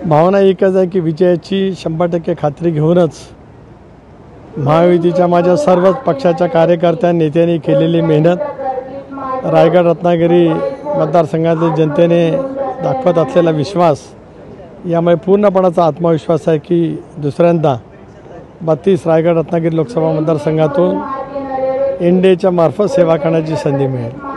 भावना एकच आहे की विजयाची 100% खात्री घेऊनच महायुतीच्या माझ्या सर्वच पक्षाच्या कार्यकर्त्या नेत्यांनी केलेली मेहनत, रायगड रत्नागिरी मतदारसंघातील जनतेने दाखवत असलेला विश्वास, यामुळे पूर्णपणाचा आत्मविश्वास आहे की दुसऱ्यांदा 32 रायगड रत्नागिरी लोकसभा मतदारसंघातून एनडीएच्या मार्फत सेवा करण्याची संधी मिळेल.